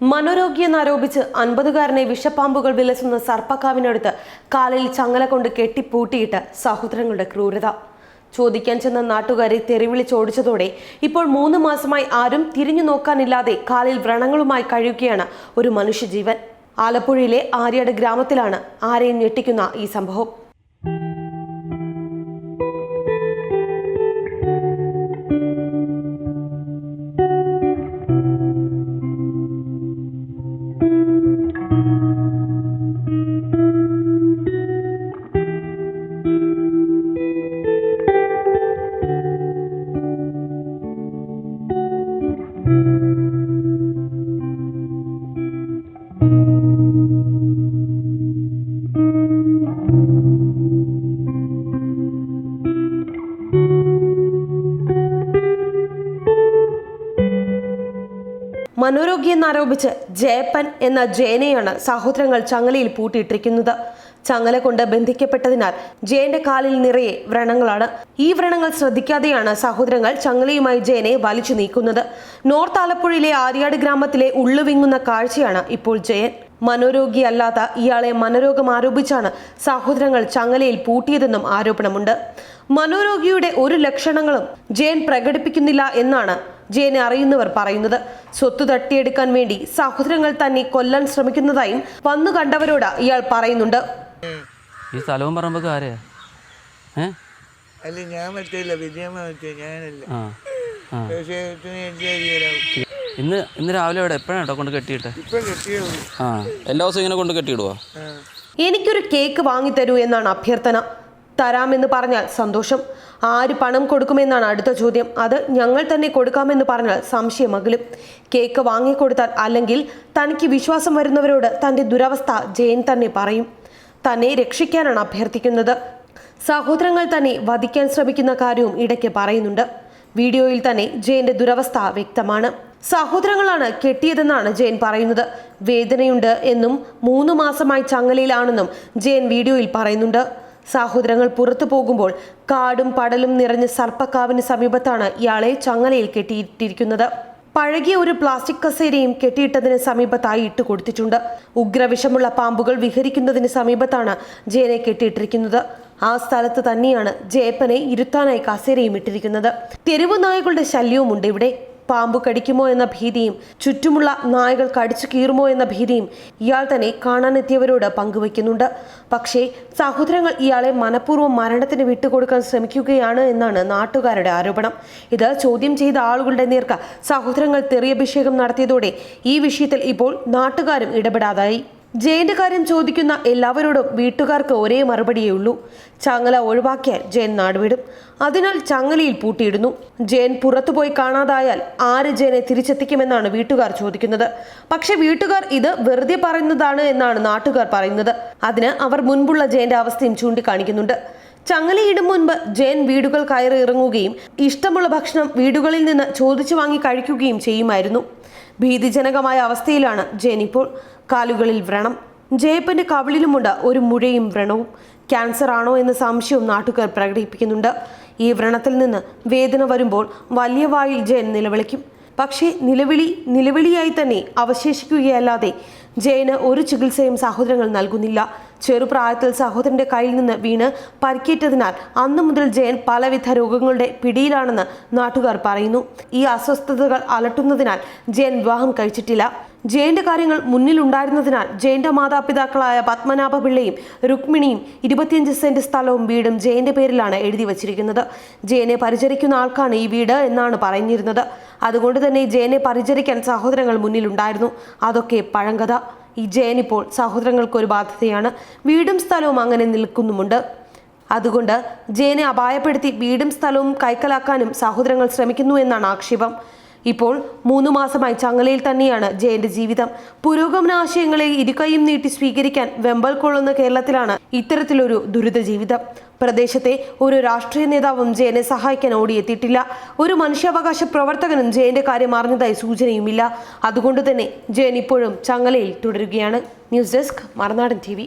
മനോരോഗ്യെന്നാരോപിച്ച് 50കാരനെ വിഷപ്പാമ്പുകൾ വിലസുന്ന സർപ്പക്കാവിനടുത്ത് കാലിൽ ചങ്ങല കൊണ്ട് കെട്ടിപ്പൂട്ടിയിട്ട് സഹോദരങ്ങളുടെ ക്രൂരത. ചോദിക്കാൻ ചെന്ന നാട്ടുകാരെ തെറിവിളിച്ചോടിച്ചതോടെ ഇപ്പോൾ 3 മാസമായി ആരും തിരിഞ്ഞു നോക്കാനില്ലാതെ കാലിൽ വ്രണങ്ങളുമായി കഴിയുകയാണ് ഒരു മനുഷ്യജീവൻ. ആലപ്പുഴയിലെ ആര്യാട് ഗ്രാമത്തിലാണ് ആരെയും ഞെട്ടിക്കുന്ന ഈ സംഭവം. മനോരോഗ്യെന്നാരോപിച്ച് ജയപ്പൻ എന്ന ജയനെയാണ് സഹോദരങ്ങൾ ചങ്ങലയിൽ പൂട്ടിയിട്ടിരിക്കുന്നത്. ചങ്ങല കൊണ്ട് ബന്ധിക്കപ്പെട്ടതിനാൽ ജയന്റെ കാലിൽ നിറയെ വ്രണങ്ങളാണ്. ഈ വ്രണങ്ങൾ ശ്രദ്ധിക്കാതെയാണ് സഹോദരങ്ങൾ ചങ്ങലയുമായി ജയനെ വലിച്ചു നീക്കുന്നത്. നോർത്ത് ആലപ്പുഴയിലെ ആര്യാട് ഗ്രാമത്തിലെ ഉള്ളുവിങ്ങുന്ന കാഴ്ചയാണ് ഇപ്പോൾ ജയൻ. മനോരോഗിയല്ലാത്ത ഇയാളെ മനോരോഗം ആരോപിച്ചാണ് സഹോദരങ്ങൾ ചങ്ങലയിൽ പൂട്ടിയതെന്നും ആരോപണമുണ്ട്. മനോരോഗിയുടെ ഒരു ലക്ഷണങ്ങളും ജയൻ പ്രകടിപ്പിക്കുന്നില്ല എന്നാണ് ജയനെ അറിയുന്നവർ പറയുന്നത്. സ്വത്ത് തട്ടിയെടുക്കാൻ വേണ്ടി സഹോദരങ്ങൾ തന്നെ കൊല്ലാൻ ശ്രമിക്കുന്നതായും വന്നു കണ്ടവരോട് ഇയാൾ പറയുന്നുണ്ട്. ഈ സ്ഥലവും പറയുമ്പോ ആരെയാ? ഇന്ന് രാവിലെ ഇവിടെ എപ്പോഴാണ് കൊണ്ട് കെട്ടിയിട്ട്? എല്ലാ ദിവസവും ഇങ്ങനെ കൊണ്ട് കെട്ടിയിടുവോ? എനിക്കൊരു കേക്ക് വാങ്ങിത്തരൂ എന്നാണ് അഭ്യർത്ഥന. തരാമെന്ന് പറഞ്ഞാൽ സന്തോഷം. ആര് പണം കൊടുക്കുമെന്നാണ് അടുത്ത ചോദ്യം. അത് ഞങ്ങൾ തന്നെ കൊടുക്കാമെന്ന് പറഞ്ഞാൽ സംശയമകലും. കേക്ക് വാങ്ങിക്കൊടുത്താൽ അല്ലെങ്കിൽ തനിക്ക് വിശ്വാസം വരുന്നവരോട് തൻ്റെ ദുരവസ്ഥ ജയൻ തന്നെ പറയും. തന്നെ രക്ഷിക്കാനാണ് അഭ്യർത്ഥിക്കുന്നത്. സഹോദരങ്ങൾ തന്നെ വധിക്കാൻ ശ്രമിക്കുന്ന കാര്യവും ഇടയ്ക്ക് പറയുന്നുണ്ട്. വീഡിയോയിൽ തന്നെ ജയന്റെ ദുരവസ്ഥ വ്യക്തമാണ്. സഹോദരങ്ങളാണ് കെട്ടിയതെന്നാണ് ജയൻ പറയുന്നത്. വേദനയുണ്ട് എന്നും 3 മാസമായി ചങ്ങലയിലാണെന്നും ജയൻ വീഡിയോയിൽ പറയുന്നുണ്ട്. സഹോദരങ്ങൾ പുറത്തു പോകുമ്പോൾ കാടും പടലും നിറഞ്ഞ സർപ്പക്കാവിന് സമീപത്താണ് ഇയാളെ ചങ്ങലയിൽ കെട്ടിയിട്ടിരിക്കുന്നത്. പഴകിയ ഒരു പ്ലാസ്റ്റിക് കസേരയും കെട്ടിയിട്ടതിന് സമീപത്തായി ഇട്ട് കൊടുത്തിട്ടുണ്ട്. ഉഗ്രവിഷമുള്ള പാമ്പുകൾ വിഹരിക്കുന്നതിന് സമീപത്താണ് ജയനെ കെട്ടിയിട്ടിരിക്കുന്നത്. ആ സ്ഥലത്ത് തന്നെയാണ് ജയപ്പനെ ഇരുത്താനായി കസേരയും ഇട്ടിരിക്കുന്നത്. തെരുവു നായകളുടെ ശല്യവുമുണ്ട് ഇവിടെ. പാമ്പ് കടിക്കുമോ എന്ന ഭീതിയും ചുറ്റുമുള്ള നായകൾ കടിച്ചു കീറുമോ എന്ന ഭീതിയും ഇയാൾ തന്നെ കാണാനെത്തിയവരോട് പങ്കുവയ്ക്കുന്നുണ്ട്. പക്ഷേ സഹോദരങ്ങൾ ഇയാളെ മനഃപൂർവ്വം മരണത്തിന് വിട്ടുകൊടുക്കാൻ ശ്രമിക്കുകയാണ് എന്നാണ് നാട്ടുകാരുടെ ആരോപണം. ഇത് ചോദ്യം ചെയ്ത ആളുകളുടെ നേർക്ക് സഹോദരങ്ങൾ തെറിയഭിഷേകം നടത്തിയതോടെ ഈ വിഷയത്തിൽ ഇപ്പോൾ നാട്ടുകാരും ഇടപെടാതായി. ജയന്റെ കാര്യം ചോദിക്കുന്ന എല്ലാവരോടും വീട്ടുകാർക്ക് ഒരേ മറുപടിയേ ഉള്ളൂ. ചങ്ങല ഒഴിവാക്കിയാൽ ജയൻ നാടുവിടും. അതിനാൽ ചങ്ങലയിൽ പൂട്ടിയിടുന്നു. ജയൻ പുറത്തുപോയി കാണാതായാൽ ആര് ജയനെ തിരിച്ചെത്തിക്കുമെന്നാണ് വീട്ടുകാർ ചോദിക്കുന്നത്. പക്ഷെ വീട്ടുകാർ ഇത് വെറുതെ പറയുന്നതാണ് എന്നാണ് നാട്ടുകാർ പറയുന്നത്. അതിന് അവർ മുൻപുള്ള ജയന്റെ അവസ്ഥയും ചൂണ്ടിക്കാണിക്കുന്നുണ്ട്. ചങ്ങലയിടും മുൻപ് ജയൻ വീടുകൾ കയറി ഇറങ്ങുകയും ഇഷ്ടമുള്ള ഭക്ഷണം വീടുകളിൽ നിന്ന് ചോദിച്ചു വാങ്ങി കഴിക്കുകയും ചെയ്യുമായിരുന്നു. ഭീതിജനകമായ അവസ്ഥയിലാണ് ജയൻ ഇപ്പോൾ. കാലുകളിൽ വ്രണം. ജയപ്പന്റെ കവിളിലുമുണ്ട് ഒരു മുഴയും വ്രണവും. ക്യാൻസർ ആണോ എന്ന സംശയവും നാട്ടുകാർ പ്രകടിപ്പിക്കുന്നുണ്ട്. ഈ വ്രണത്തിൽ നിന്ന് വേദന വരുമ്പോൾ വലിയ വായിൽ ജയൻ നിലവിളിക്കും. പക്ഷേ നിലവിളിയായി തന്നെ അവശേഷിക്കുകയല്ലാതെ ജയന് ഒരു ചികിത്സയും സഹോദരങ്ങൾ നൽകുന്നില്ല. ചെറുപ്രായത്തിൽ സഹോദരന്റെ കയ്യിൽ നിന്ന് വീണ് പരിക്കേറ്റതിനാൽ അന്നു മുതൽ ജയൻ പലവിധ രോഗങ്ങളുടെ പിടിയിലാണെന്ന് നാട്ടുകാർ പറയുന്നു. ഈ അസ്വസ്ഥതകൾ അലട്ടുന്നതിനാൽ ജയൻ വിവാഹം കഴിച്ചിട്ടില്ല. ജയന്റെ കാര്യങ്ങൾ മുന്നിലുണ്ടായിരുന്നതിനാൽ ജയന്റെ മാതാപിതാക്കളായ പത്മനാഭ പിള്ളയും രുക്മിണിയും 25 സെന്റ് സ്ഥലവും വീടും ജയന്റെ പേരിലാണ് എഴുതി വച്ചിരിക്കുന്നത്. ജയനെ പരിചരിക്കുന്ന ആൾക്കാണ് ഈ വീട് എന്നാണ് പറഞ്ഞിരുന്നത്. അതുകൊണ്ട് തന്നെ ജയനെ പരിചരിക്കാൻ സഹോദരങ്ങൾ മുന്നിലുണ്ടായിരുന്നു. അതൊക്കെ പഴങ്കഥ. ഈ ജയൻ ഇപ്പോൾ സഹോദരങ്ങൾക്ക് ഒരു ബാധ്യതയാണ്. വീടും സ്ഥലവും അങ്ങനെ നിൽക്കുന്നുമുണ്ട്. അതുകൊണ്ട് ജയനെ അപായപ്പെടുത്തി വീടും സ്ഥലവും കൈക്കലാക്കാനും സഹോദരങ്ങൾ ശ്രമിക്കുന്നു എന്നാണ് ആക്ഷേപം. ഇപ്പോൾ 3 മാസമായി ചങ്ങലയിൽ തന്നെയാണ് ജയന്റെ ജീവിതം. പുരോഗമന ആശയങ്ങളെ ഇരുകൈയും നീട്ടി സ്വീകരിക്കാൻ വെമ്പൽ കൊള്ളുന്ന കേരളത്തിലാണ് ഇത്തരത്തിലൊരു ദുരിത ജീവിതം. പ്രദേശത്തെ ഒരു രാഷ്ട്രീയ നേതാവും ജയനെ സഹായിക്കാൻ ഓടിയെത്തിയിട്ടില്ല. ഒരു മനുഷ്യാവകാശ പ്രവർത്തകനും ജയന്റെ കാര്യം അറിഞ്ഞതായി സൂചനയുമില്ല. അതുകൊണ്ട് തന്നെ ജയൻ ഇപ്പോഴും ചങ്ങലയിൽ തുടരുകയാണ്. ന്യൂസ് ഡെസ്ക് മറുനാടൻ TV.